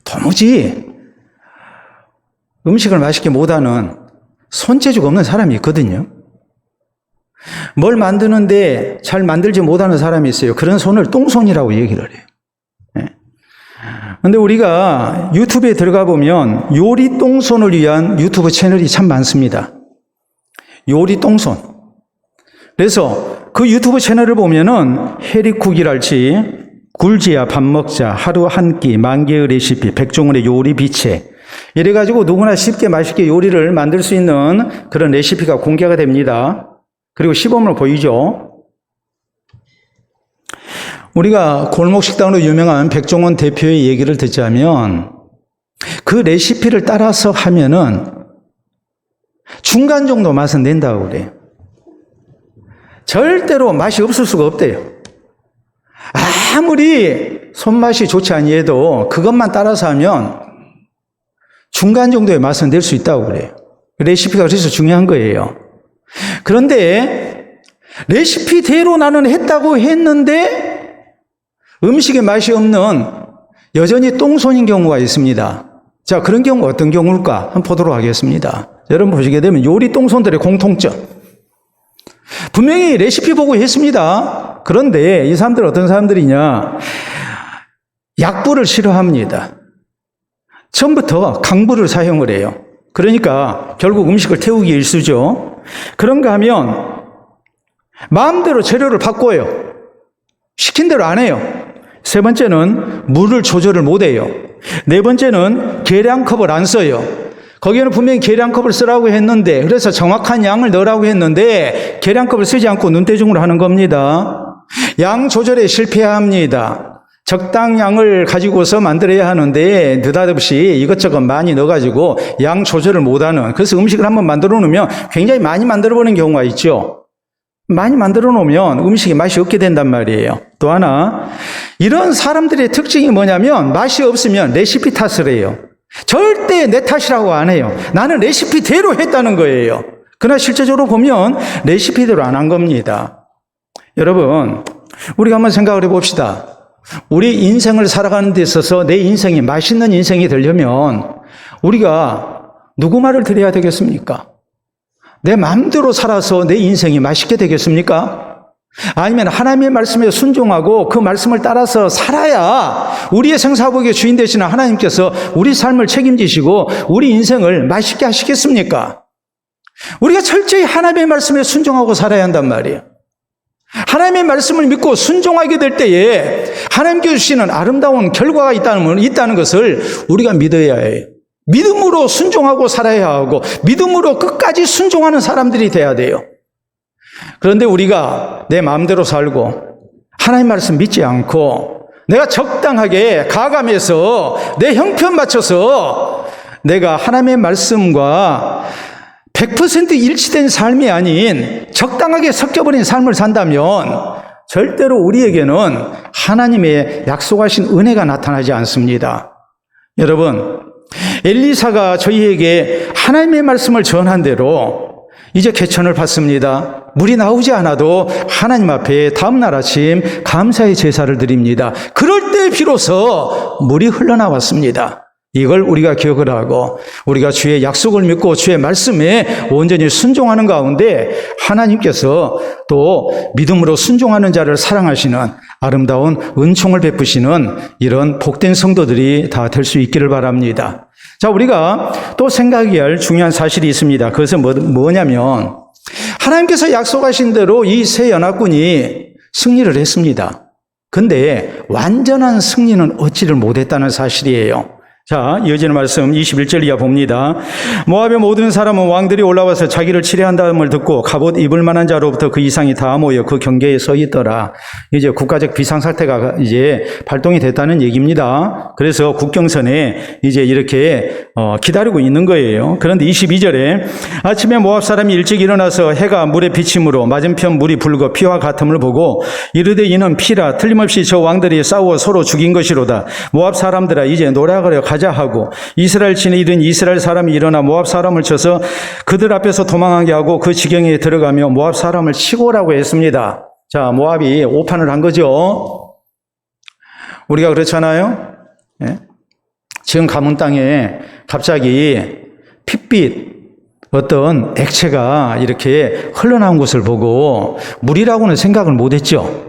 도무지 음식을 맛있게 못하는 손재주가 없는 사람이 있거든요. 뭘 만드는데 잘 만들지 못하는 사람이 있어요. 그런 손을 똥손이라고 얘기를 해요. 그런데 우리가 유튜브에 들어가 보면 요리 똥손을 위한 유튜브 채널이 참 많습니다. 요리 똥손. 그래서 그 유튜브 채널을 보면은 해리쿡이랄지 굴지야 밥 먹자, 하루 한 끼, 만 개의 레시피, 백종원의 요리 비책, 이래가지고 누구나 쉽게 맛있게 요리를 만들 수 있는 그런 레시피가 공개가 됩니다. 그리고 시범을 보이죠. 우리가 골목식당으로 유명한 백종원 대표의 얘기를 듣자면 그 레시피를 따라서 하면은 중간 정도 맛은 낸다고 그래요. 절대로 맛이 없을 수가 없대요. 아무리 손맛이 좋지 아니해도 그것만 따라서 하면 중간 정도의 맛은 낼 수 있다고 그래요. 레시피가 그래서 중요한 거예요. 그런데 레시피대로 나는 했다고 했는데 음식에 맛이 없는 여전히 똥손인 경우가 있습니다. 자, 그런 경우가 어떤 경우일까? 한번 보도록 하겠습니다. 여러분 보시게 되면 요리 똥손들의 공통점. 분명히 레시피 보고 했습니다. 그런데 이 사람들은 어떤 사람들이냐? 약불을 싫어합니다. 처음부터 강불을 사용을 해요. 그러니까 결국 음식을 태우기 일쑤죠. 그런가 하면 마음대로 재료를 바꿔요. 시킨 대로 안 해요. 세 번째는 물을 조절을 못 해요. 네 번째는 계량컵을 안 써요. 거기에는 분명히 계량컵을 쓰라고 했는데, 그래서 정확한 양을 넣으라고 했는데 계량컵을 쓰지 않고 눈대중으로 하는 겁니다. 양 조절에 실패합니다. 적당량을 가지고서 만들어야 하는데 느닷없이 이것저것 많이 넣어가지고 양 조절을 못하는, 그래서 음식을 한번 만들어 놓으면 굉장히 많이 만들어 보는 경우가 있죠. 많이 만들어 놓으면 음식이 맛이 없게 된단 말이에요. 또 하나, 이런 사람들의 특징이 뭐냐면 맛이 없으면 레시피 탓을 해요. 절대 내 탓이라고 안 해요. 나는 레시피대로 했다는 거예요. 그러나 실제적으로 보면 레시피대로 안 한 겁니다. 여러분, 우리가 한번 생각을 해봅시다. 우리 인생을 살아가는 데 있어서 내 인생이 맛있는 인생이 되려면 우리가 누구 말을 들어야 되겠습니까? 내 마음대로 살아서 내 인생이 맛있게 되겠습니까? 아니면 하나님의 말씀에 순종하고 그 말씀을 따라서 살아야 우리의 생사복의 주인 되시는 하나님께서 우리 삶을 책임지시고 우리 인생을 맛있게 하시겠습니까? 우리가 철저히 하나님의 말씀에 순종하고 살아야 한단 말이에요. 하나님의 말씀을 믿고 순종하게 될 때에 하나님께서 주시는 아름다운 결과가 있다는 것을 우리가 믿어야 해요. 믿음으로 순종하고 살아야 하고 믿음으로 끝까지 순종하는 사람들이 돼야 돼요. 그런데 우리가 내 마음대로 살고 하나님 말씀 믿지 않고 내가 적당하게 가감해서 내 형편 맞춰서 내가 하나님의 말씀과 100% 일치된 삶이 아닌 적당하게 섞여버린 삶을 산다면 절대로 우리에게는 하나님의 약속하신 은혜가 나타나지 않습니다. 여러분, 엘리사가 저희에게 하나님의 말씀을 전한 대로 이제 개천을 받습니다. 물이 나오지 않아도 하나님 앞에 다음날 아침 감사의 제사를 드립니다. 그럴 때 비로소 물이 흘러나왔습니다. 이걸 우리가 기억을 하고 우리가 주의 약속을 믿고 주의 말씀에 온전히 순종하는 가운데 하나님께서 또 믿음으로 순종하는 자를 사랑하시는 아름다운 은총을 베푸시는 이런 복된 성도들이 다 될 수 있기를 바랍니다. 자, 우리가 또 생각해야 할 중요한 사실이 있습니다. 그것은 뭐냐면 하나님께서 약속하신 대로 이 세 연합군이 승리를 했습니다. 근데 완전한 승리는 얻지를 못했다는 사실이에요. 자, 이어지는 말씀 21절 이하 봅니다. 모압의 모든 사람은 왕들이 올라와서 자기를 치레한다음을 듣고 갑옷 입을 만한 자로부터 그 이상이 다 모여 그 경계에 서 있더라. 이제 국가적 비상사태가 이제 발동이 됐다는 얘기입니다. 그래서 국경선에 이제 이렇게 기다리고 있는 거예요. 그런데 22절에 아침에 모압 사람이 일찍 일어나서 해가 물에 비침으로 맞은편 물이 붉어 피와 같음을 보고 이르되 이는 피라 틀림없이 저 왕들이 싸워 서로 죽인 것이로다. 모압 사람들아 이제 노략하려 가자 하고 이스라엘 진에 이른 이스라엘 사람이 일어나 모압 사람을 쳐서 그들 앞에서 도망하게 하고 그 지경에 들어가며 모압 사람을 치고 오라고 했습니다. 자, 모압이 오판을 한 거죠. 우리가 그렇잖아요. 예? 지금 가문 땅에 갑자기 핏빛 어떤 액체가 이렇게 흘러나온 것을 보고 물이라고는 생각을 못했죠.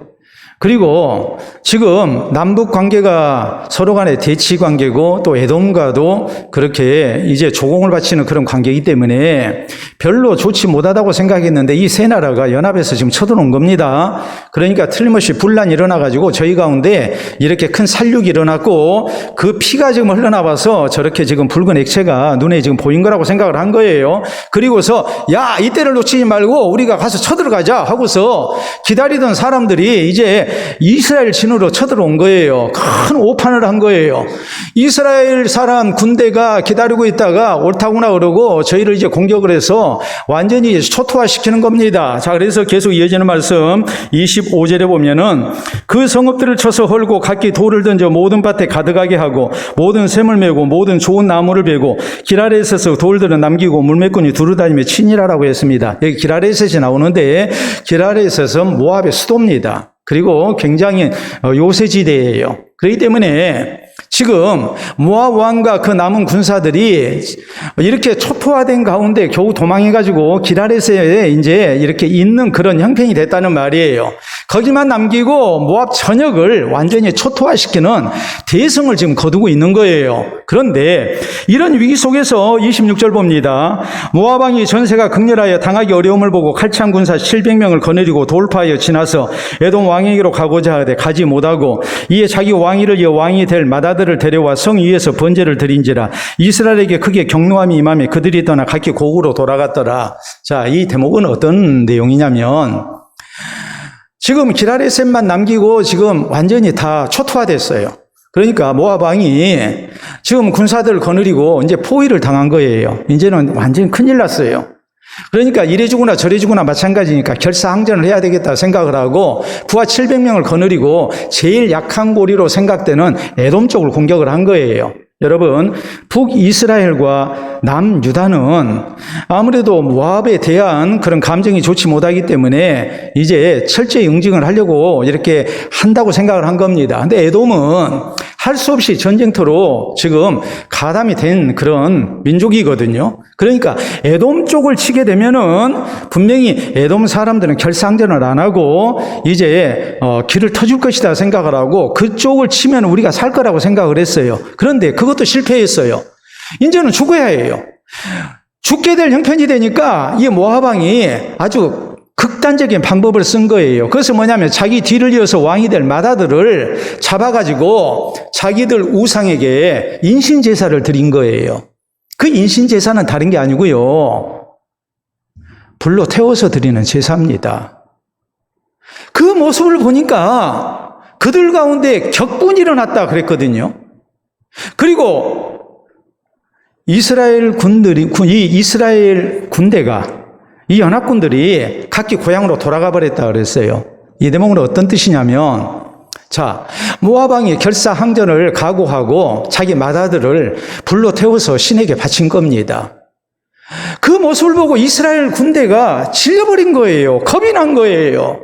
그리고 지금 남북 관계가 서로 간의 대치 관계고 또 에돔과도 그렇게 이제 조공을 바치는 그런 관계이기 때문에 별로 좋지 못하다고 생각했는데 이 세 나라가 연합해서 지금 쳐들어온 겁니다. 그러니까 틀림없이 분란이 일어나가지고 저희 가운데 이렇게 큰 살육이 일어났고 그 피가 지금 흘러나와서 저렇게 지금 붉은 액체가 눈에 지금 보인 거라고 생각을 한 거예요. 그리고서 야, 이때를 놓치지 말고 우리가 가서 쳐들어가자 하고서 기다리던 사람들이 이제 이스라엘 진으로 쳐들어온 거예요. 큰 오판을 한 거예요. 이스라엘 사람 군대가 기다리고 있다가 옳다구나 그러고 저희를 이제 공격을 해서 완전히 초토화시키는 겁니다. 자, 그래서 계속 이어지는 말씀 25절에 보면은 그 성읍들을 쳐서 헐고 각기 돌을 던져 모든 밭에 가득하게 하고 모든 샘을 메고 모든 좋은 나무를 베고 기라레셋에서 돌들은 남기고 물매꾼이 두루다니며 친일하라고 했습니다. 여기 기라레셋이 나오는데 기라레셋은 모압의 수도입니다. 그리고 굉장히 요새지대예요. 그렇기 때문에 지금 모압 왕과 그 남은 군사들이 이렇게 초토화된 가운데 겨우 도망해가지고 기라레스에 이제 이렇게 있는 그런 형편이 됐다는 말이에요. 거기만 남기고 모압 전역을 완전히 초토화시키는 대성을 지금 거두고 있는 거예요. 그런데 이런 위기 속에서 26절 봅니다. 모압 왕이 전세가 극렬하여 당하기 어려움을 보고 칼창 군사 700명을 거느리고 돌파하여 지나서 에돔 왕에게로 가고자 하되 가지 못하고 이에 자기 왕위를 이어 왕이 될 마다들을 데려와 성 위에서 번제를 드린지라. 이스라엘에게 크게 경노함이 임하며 그들이 떠나 각기 고국으로 돌아갔더라. 자, 이 대목은 어떤 내용이냐면 지금 기라레셋만 남기고 지금 완전히 다 초토화됐어요. 그러니까 모압 왕이 지금 군사들을 거느리고 이제 포위를 당한 거예요. 이제는 완전히 큰일 났어요. 그러니까 이래 주거나 저래 주거나 마찬가지니까 결사항전을 해야 되겠다 생각을 하고 부하 700명을 거느리고 제일 약한 고리로 생각되는 에돔 쪽을 공격을 한 거예요. 여러분, 북이스라엘과 남유다는 아무래도 모압에 대한 그런 감정이 좋지 못하기 때문에 이제 철저히 응징을 하려고 이렇게 한다고 생각을 한 겁니다. 근데 에돔은 할 수 없이 전쟁터로 지금 가담이 된 그런 민족이거든요. 그러니까 에돔 쪽을 치게 되면은 분명히 에돔 사람들은 결사항전을 안 하고 이제 길을 터줄 것이다 생각을 하고 그쪽을 치면 우리가 살 거라고 생각을 했어요. 그런데 그것도 실패했어요. 이제는 죽어야 해요. 죽게 될 형편이 되니까 이 모압 왕이 아주 극단적인 방법을 쓴 거예요. 그것은 뭐냐면 자기 뒤를 이어서 왕이 될 마다들을 잡아가지고 자기들 우상에게 인신제사를 드린 거예요. 그 인신제사는 다른 게 아니고요. 불로 태워서 드리는 제사입니다. 그 모습을 보니까 그들 가운데 격분이 일어났다 그랬거든요. 그리고 이스라엘 군대가 이 연합군들이 각기 고향으로 돌아가 버렸다 그랬어요. 이 대목은 어떤 뜻이냐면, 자, 모압 왕이 결사항전을 각오하고 자기 마다들을 불로 태워서 신에게 바친 겁니다. 그 모습을 보고 이스라엘 군대가 질려버린 거예요. 겁이 난 거예요.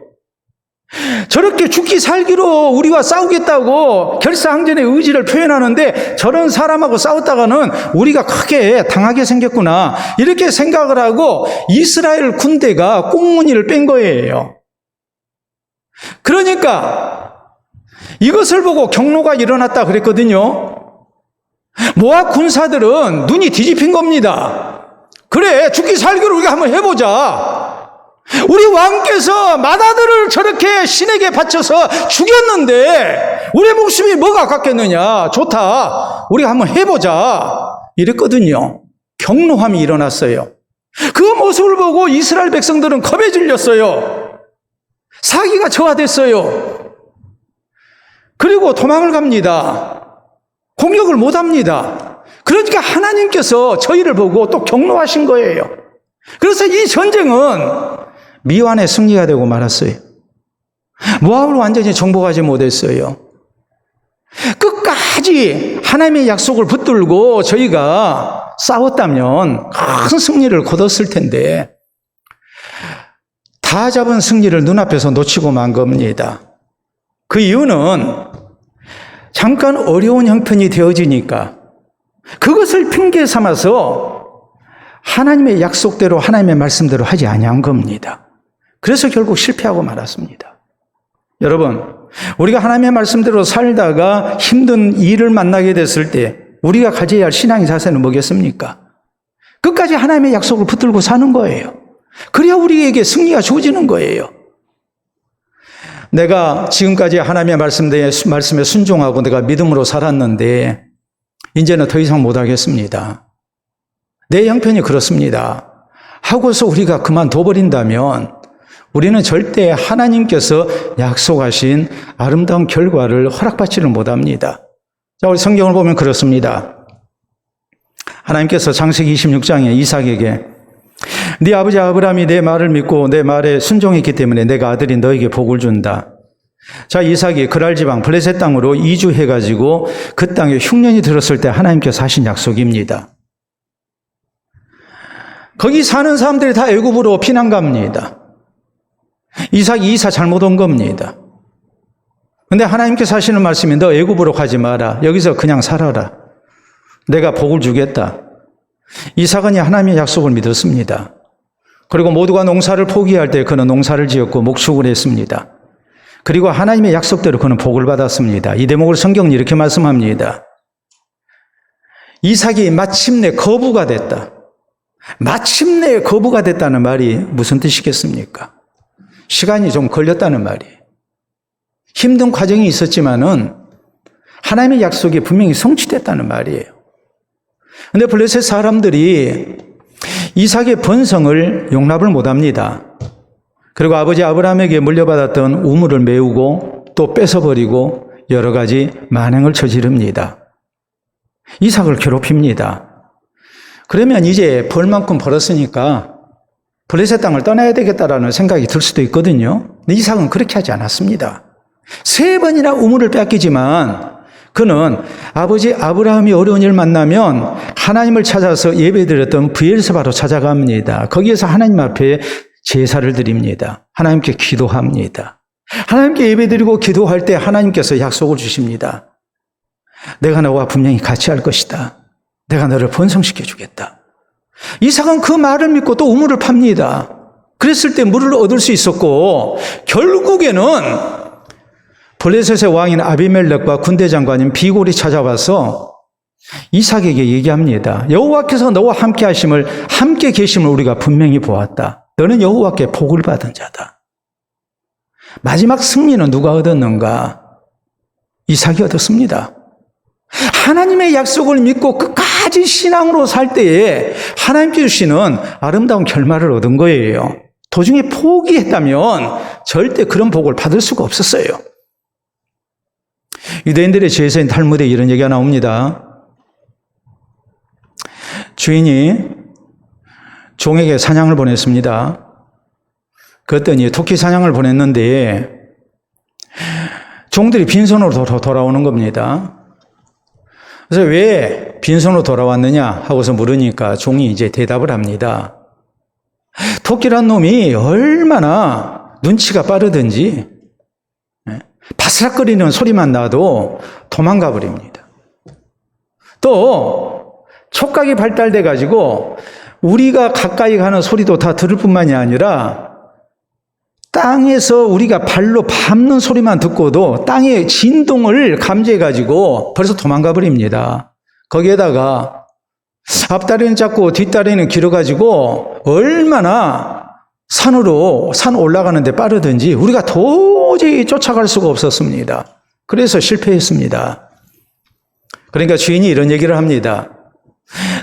저렇게 죽기 살기로 우리와 싸우겠다고 결사항전의 의지를 표현하는데 저런 사람하고 싸웠다가는 우리가 크게 당하게 생겼구나 이렇게 생각을 하고 이스라엘 군대가 꽁무니를 뺀 거예요. 그러니까 이것을 보고 경노가 일어났다 그랬거든요. 모압 군사들은 눈이 뒤집힌 겁니다. 그래, 죽기 살기로 우리가 한번 해보자. 우리 왕께서 마다들을 저렇게 신에게 바쳐서 죽였는데 우리 목숨이 뭐가 아깝겠느냐. 좋다. 우리가 한번 해보자. 이랬거든요. 경노함이 일어났어요. 그 모습을 보고 이스라엘 백성들은 겁에 질렸어요. 사기가 저하됐어요. 그리고 도망을 갑니다. 공격을 못합니다. 그러니까 하나님께서 저희를 보고 또 경노하신 거예요. 그래서 이 전쟁은 미완의 승리가 되고 말았어요. 모압을 완전히 정복하지 못했어요. 끝까지 하나님의 약속을 붙들고 저희가 싸웠다면 큰 승리를 거뒀을 텐데 다 잡은 승리를 눈앞에서 놓치고 만 겁니다. 그 이유는 잠깐 어려운 형편이 되어지니까 그것을 핑계 삼아서 하나님의 약속대로 하나님의 말씀대로 하지 아니한 겁니다. 그래서 결국 실패하고 말았습니다. 여러분, 우리가 하나님의 말씀대로 살다가 힘든 일을 만나게 됐을 때 우리가 가져야 할 신앙의 자세는 뭐겠습니까? 끝까지 하나님의 약속을 붙들고 사는 거예요. 그래야 우리에게 승리가 주어지는 거예요. 내가 지금까지 하나님의 말씀에 순종하고 내가 믿음으로 살았는데 이제는 더 이상 못하겠습니다. 내 형편이 그렇습니다. 하고서 우리가 그만둬버린다면 우리는 절대 하나님께서 약속하신 아름다운 결과를 허락받지를 못합니다. 자, 우리 성경을 보면 그렇습니다. 하나님께서 창세기 26장에 이삭에게 네 아버지 아브라함이 내 말을 믿고 내 말에 순종했기 때문에 내가 아들인 너에게 복을 준다. 자, 이삭이 그랄 지방 블레셋 땅으로 이주해가지고 그 땅에 흉년이 들었을 때 하나님께서 하신 약속입니다. 거기 사는 사람들이 다 애굽으로 피난 갑니다. 이삭이 이사 잘못 온 겁니다. 근데 하나님께서 하시는 말씀이 너 애굽으로 가지 마라. 여기서 그냥 살아라. 내가 복을 주겠다. 이삭은 하나님의 약속을 믿었습니다. 그리고 모두가 농사를 포기할 때 그는 농사를 지었고 목축을 했습니다. 그리고 하나님의 약속대로 그는 복을 받았습니다. 이 대목을 성경은 이렇게 말씀합니다. 이삭이 마침내 거부가 됐다. 마침내 거부가 됐다는 말이 무슨 뜻이겠습니까? 시간이 좀 걸렸다는 말이에요. 힘든 과정이 있었지만은 하나님의 약속이 분명히 성취됐다는 말이에요. 그런데 블레셋 사람들이 이삭의 번성을 용납을 못합니다. 그리고 아버지 아브라함에게 물려받았던 우물을 메우고 또 뺏어버리고 여러 가지 만행을 저지릅니다. 이삭을 괴롭힙니다. 그러면 이제 벌만큼 벌었으니까 블레셋 땅을 떠나야 되겠다라는 생각이 들 수도 있거든요. 근데 이삭은 그렇게 하지 않았습니다. 3번이나 우물을 뺏기지만 그는 아버지 아브라함이 어려운 일을 만나면 하나님을 찾아서 예배드렸던 브엘세바로 찾아갑니다. 거기에서 하나님 앞에 제사를 드립니다. 하나님께 기도합니다. 하나님께 예배드리고 기도할 때 하나님께서 약속을 주십니다. 내가 너와 분명히 같이 할 것이다. 내가 너를 번성시켜 주겠다. 이삭은 그 말을 믿고 또 우물을 팝니다. 그랬을 때 물을 얻을 수 있었고 결국에는 블레셋의 왕인 아비멜렉과 군대 장관인 비골이 찾아와서 이삭에게 얘기합니다. 여호와께서 너와 함께 하심을, 함께 계심을 우리가 분명히 보았다. 너는 여호와께 복을 받은 자다. 마지막 승리는 누가 얻었는가? 이삭이 얻었습니다. 하나님의 약속을 믿고 끝까지 신앙으로 살 때에 하나님께 주시는 아름다운 결말을 얻은 거예요. 도중에 포기했다면 절대 그런 복을 받을 수가 없었어요. 유대인들의 제사인 탈무드에 이런 얘기가 나옵니다. 주인이 종에게 사냥을 보냈습니다. 그랬더니 토끼 사냥을 보냈는데 종들이 빈손으로 돌아오는 겁니다. 그래서 왜 빈손으로 돌아왔느냐 하고서 물으니까 종이 이제 대답을 합니다. 토끼란 놈이 얼마나 눈치가 빠르든지 바스락거리는 소리만 나도 도망가 버립니다. 또 촉각이 발달돼 가지고 우리가 가까이 가는 소리도 다 들을 뿐만이 아니라 땅에서 우리가 발로 밟는 소리만 듣고도 땅의 진동을 감지해 가지고 벌써 도망가 버립니다. 거기에다가 앞다리는 작고 뒷다리는 길어 가지고 얼마나 산 올라가는데 빠르든지 우리가 도저히 쫓아갈 수가 없었습니다. 그래서 실패했습니다. 그러니까 주인이 이런 얘기를 합니다.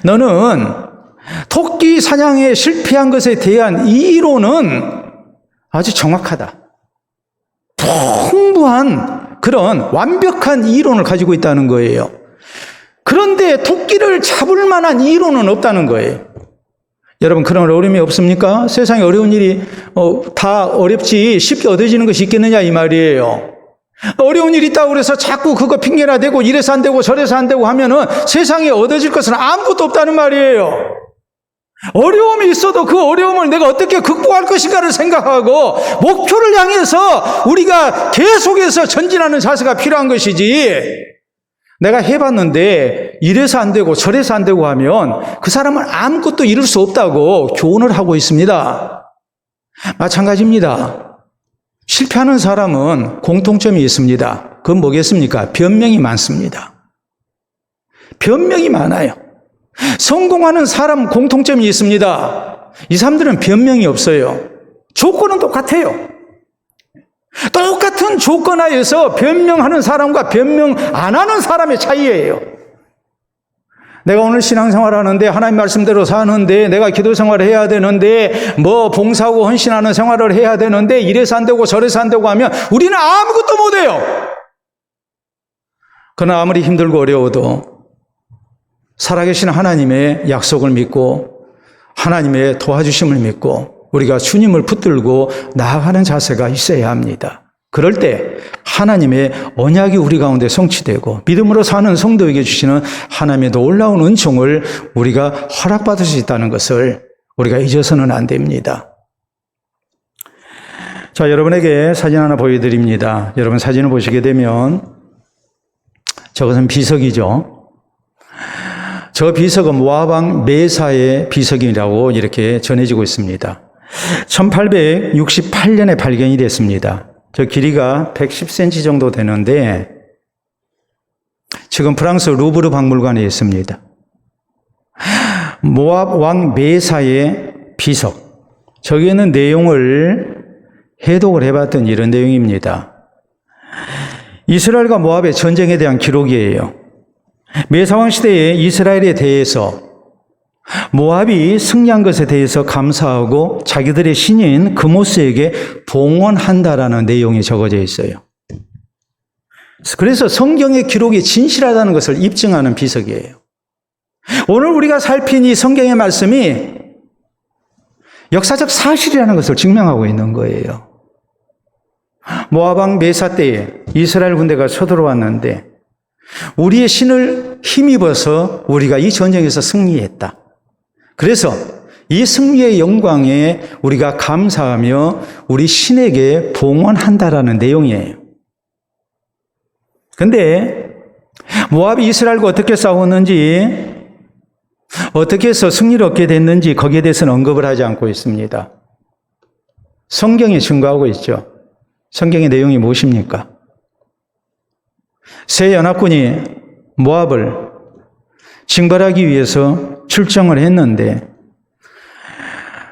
너는 토끼 사냥에 실패한 것에 대한 이론은 아주 정확하다. 풍부한 그런 완벽한 이론을 가지고 있다는 거예요. 그런데 토끼를 잡을 만한 이론은 없다는 거예요. 여러분 그런 어려움이 없습니까? 세상에 어려운 일이 다 어렵지 쉽게 얻어지는 것이 있겠느냐 이 말이에요. 어려운 일이 있다고 그래서 자꾸 그거 핑계나 대고 이래서 안 되고 저래서 안 되고 하면은 세상에 얻어질 것은 아무것도 없다는 말이에요. 어려움이 있어도 그 어려움을 내가 어떻게 극복할 것인가를 생각하고 목표를 향해서 우리가 계속해서 전진하는 자세가 필요한 것이지, 내가 해봤는데 이래서 안 되고 저래서 안 되고 하면 그 사람은 아무것도 이룰 수 없다고 교훈을 하고 있습니다. 마찬가지입니다. 실패하는 사람은 공통점이 있습니다. 그건 뭐겠습니까? 변명이 많습니다. 변명이 많아요. 성공하는 사람 공통점이 있습니다. 이 사람들은 변명이 없어요. 조건은 똑같아요. 똑같은 조건 하에서 변명하는 사람과 변명 안 하는 사람의 차이예요. 내가 오늘 신앙생활 하는데 하나님 말씀대로 사는데 내가 기도 생활을 해야 되는데 뭐 봉사하고 헌신하는 생활을 해야 되는데 이래서 안 되고 저래서 안 되고 하면 우리는 아무것도 못해요. 그러나 아무리 힘들고 어려워도 살아계신 하나님의 약속을 믿고 하나님의 도와주심을 믿고 우리가 주님을 붙들고 나아가는 자세가 있어야 합니다. 그럴 때 하나님의 언약이 우리 가운데 성취되고 믿음으로 사는 성도에게 주시는 하나님의 놀라운 은총을 우리가 허락받을 수 있다는 것을 우리가 잊어서는 안 됩니다. 자, 여러분에게 사진 하나 보여드립니다. 여러분 사진을 보시게 되면 저것은 비석이죠. 저 비석은 모압 왕 메사의 비석이라고 이렇게 전해지고 있습니다. 1868년에 발견이 됐습니다. 저 길이가 110cm 정도 되는데 지금 프랑스 루브르 박물관에 있습니다. 모압 왕 메사의 비석. 저기에는 내용을 해독을 해봤던 이런 내용입니다. 이스라엘과 모압의 전쟁에 대한 기록이에요. 메사왕 시대에 이스라엘에 대해서 모압이 승리한 것에 대해서 감사하고 자기들의 신인 그모스에게 봉헌한다라는 내용이 적어져 있어요. 그래서 성경의 기록이 진실하다는 것을 입증하는 비석이에요. 오늘 우리가 살핀 이 성경의 말씀이 역사적 사실이라는 것을 증명하고 있는 거예요. 모압 왕 메사 때에 이스라엘 군대가 쳐들어왔는데 우리의 신을 힘입어서 우리가 이 전쟁에서 승리했다. 그래서 이 승리의 영광에 우리가 감사하며 우리 신에게 봉헌한다라는 내용이에요. 근데 모압이 이스라엘과 어떻게 싸웠는지, 어떻게 해서 승리를 얻게 됐는지 거기에 대해서는 언급을 하지 않고 있습니다. 성경이 증거하고 있죠. 성경의 내용이 무엇입니까? 새 연합군이 모압을 징벌하기 위해서 출정을 했는데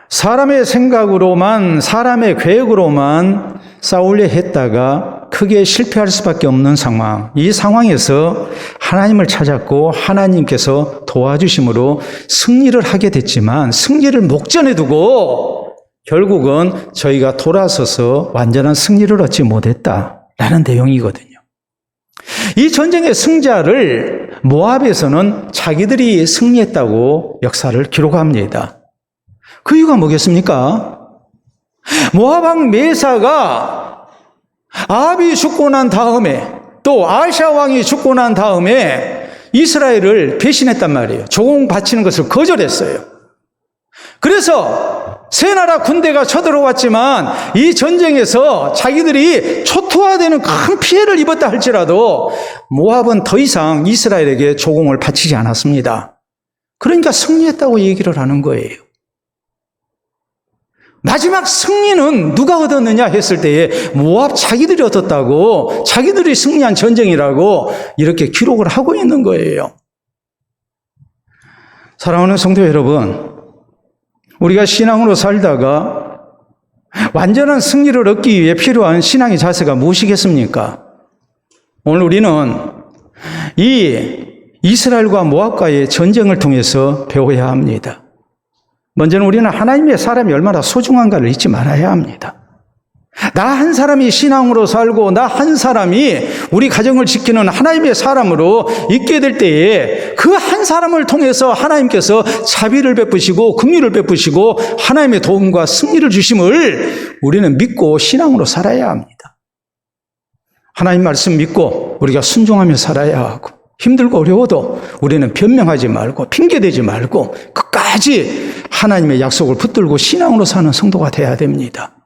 사람의 생각으로만, 사람의 계획으로만 싸우려 했다가 크게 실패할 수밖에 없는 상황. 이 상황에서 하나님을 찾았고 하나님께서 도와주심으로 승리를 하게 됐지만 승리를 목전에 두고 결국은 저희가 돌아서서 완전한 승리를 얻지 못했다라는 내용이거든요. 이 전쟁의 승자를 모압에서는 자기들이 승리했다고 역사를 기록합니다. 그 이유가 뭐겠습니까? 모압 왕 메사가 아합이 죽고 난 다음에 또 아샤 왕이 죽고 난 다음에 이스라엘을 배신했단 말이에요. 조공 바치는 것을 거절했어요. 그래서 세 나라 군대가 쳐들어왔지만 이 전쟁에서 자기들이 초토화되는 큰 피해를 입었다 할지라도 모압은 더 이상 이스라엘에게 조공을 바치지 않았습니다. 그러니까 승리했다고 얘기를 하는 거예요. 마지막 승리는 누가 얻었느냐 했을 때에 모압 자기들이 얻었다고, 자기들이 승리한 전쟁이라고 이렇게 기록을 하고 있는 거예요. 사랑하는 성도 여러분, 우리가 신앙으로 살다가 완전한 승리를 얻기 위해 필요한 신앙의 자세가 무엇이겠습니까? 오늘 우리는 이 이스라엘과 모압과의 전쟁을 통해서 배워야 합니다. 먼저는 우리는 하나님의 사람이 얼마나 소중한가를 잊지 말아야 합니다. 나 한 사람이 신앙으로 살고 나 한 사람이 우리 가정을 지키는 하나님의 사람으로 있게 될 때에 그 한 사람을 통해서 하나님께서 자비를 베푸시고 긍휼을 베푸시고 하나님의 도움과 승리를 주심을 우리는 믿고 신앙으로 살아야 합니다. 하나님 말씀 믿고 우리가 순종하며 살아야 하고 힘들고 어려워도 우리는 변명하지 말고 핑계대지 말고 끝까지 하나님의 약속을 붙들고 신앙으로 사는 성도가 되어야 됩니다.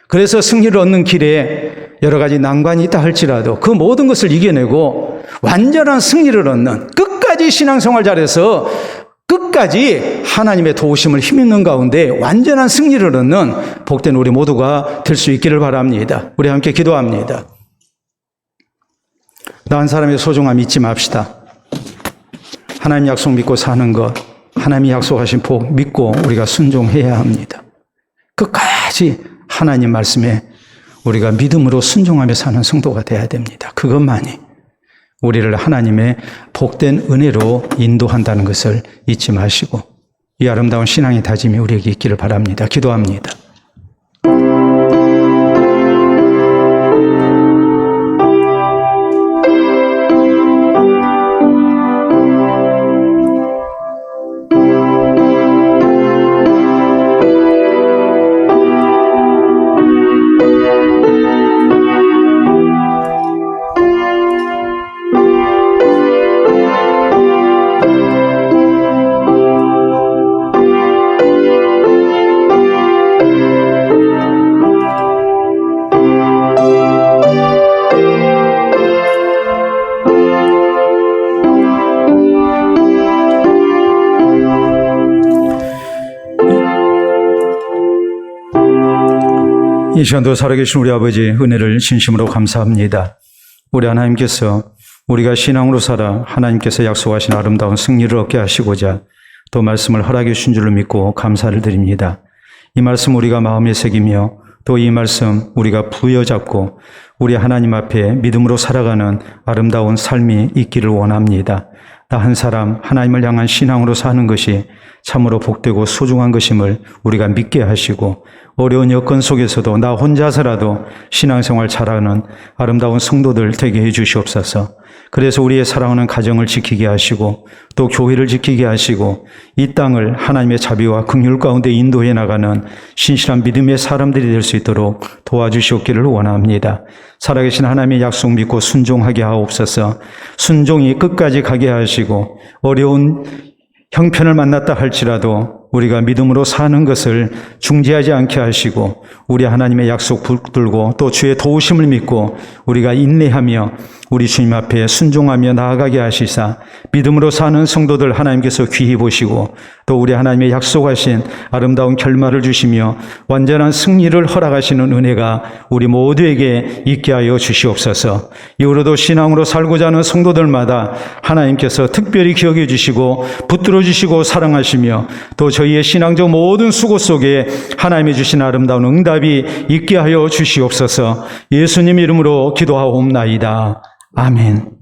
그래서 승리를 얻는 길에 여러 가지 난관이 있다 할지라도 그 모든 것을 이겨내고 완전한 승리를 얻는, 끝까지 신앙생활 잘해서 끝까지 하나님의 도우심을 힘입는 가운데 완전한 승리를 얻는 복된 우리 모두가 될 수 있기를 바랍니다. 우리 함께 기도합니다. 나 한 사람의 소중함 잊지 맙시다. 하나님 약속 믿고 사는 것, 하나님이 약속하신 복 믿고 우리가 순종해야 합니다. 끝까지 하나님 말씀에 우리가 믿음으로 순종하며 사는 성도가 되어야 됩니다. 그것만이 우리를 하나님의 복된 은혜로 인도한다는 것을 잊지 마시고 이 아름다운 신앙의 다짐이 우리에게 있기를 바랍니다. 기도합니다. 이 시간도 살아계신 우리 아버지 은혜를 진심으로 감사합니다. 우리 하나님께서 우리가 신앙으로 살아 하나님께서 약속하신 아름다운 승리를 얻게 하시고자 또 말씀을 허락해 주신 줄로 믿고 감사를 드립니다. 이 말씀 우리가 마음에 새기며 또 이 말씀 우리가 부여잡고 우리 하나님 앞에 믿음으로 살아가는 아름다운 삶이 있기를 원합니다. 나 한 사람 하나님을 향한 신앙으로 사는 것이 참으로 복되고 소중한 것임을 우리가 믿게 하시고 어려운 여건 속에서도 나 혼자서라도 신앙생활 잘하는 아름다운 성도들 되게 해 주시옵소서. 그래서 우리의 사랑하는 가정을 지키게 하시고 또 교회를 지키게 하시고 이 땅을 하나님의 자비와 긍휼 가운데 인도해 나가는 신실한 믿음의 사람들이 될 수 있도록 도와주시옵기를 원합니다. 살아계신 하나님의 약속 믿고 순종하게 하옵소서. 순종이 끝까지 가게 하시고 어려운 형편을 만났다 할지라도 우리가 믿음으로 사는 것을 중지하지 않게 하시고 우리 하나님의 약속 붙들고 또 주의 도우심을 믿고 우리가 인내하며 우리 주님 앞에 순종하며 나아가게 하시사 믿음으로 사는 성도들 하나님께서 귀히 보시고 또 우리 하나님의 약속하신 아름다운 결말을 주시며 완전한 승리를 허락하시는 은혜가 우리 모두에게 있게 하여 주시옵소서. 이후로도 신앙으로 살고자 하는 성도들마다 하나님께서 특별히 기억해 주시고 붙들어 주시고 사랑하시며 또 저희의 신앙적 모든 수고 속에 하나님이 주신 아름다운 응답이 있게 하여 주시옵소서. 예수님 이름으로 기도하옵나이다. 아멘.